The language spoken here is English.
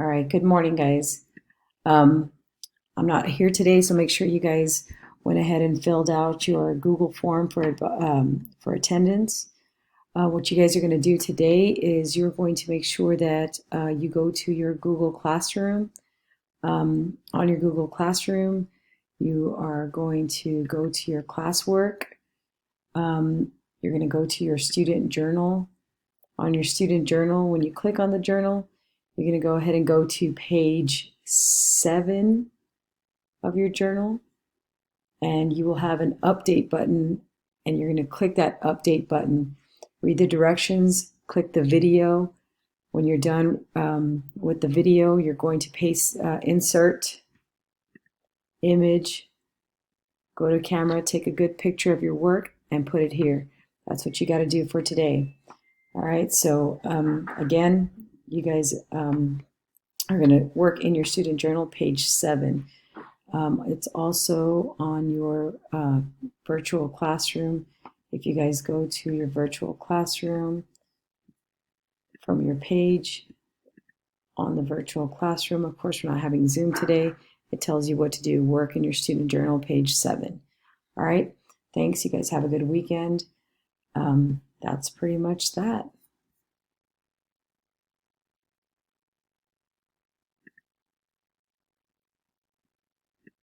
All right, good morning, guys. Um, I'm not here today, so make sure you guys went ahead and filled out your Google form for attendance. What you guys are going to do today is you're going to make sure that you go to your Google Classroom. On your Google Classroom, you are going to go to your classwork. You're going to go to your student journal. On your student journal, when you click on the journal, you're going to go ahead and go to page 7 of your journal, and you will have an update button, and you're going to click that update button. Read the directions, click the video. When you're done with the video, you're going to paste, insert image, go to camera, take a good picture of your work, and put it here. That's what you got to do for today. All right, so again, you guys are going to work in your student journal, page 7. It's also on your virtual classroom. If you guys go to your virtual classroom from your page on the virtual classroom, of course, we're not having Zoom today. It tells you what to do. Work in your student journal, page 7. All right, thanks. You guys have a good weekend. That's pretty much that.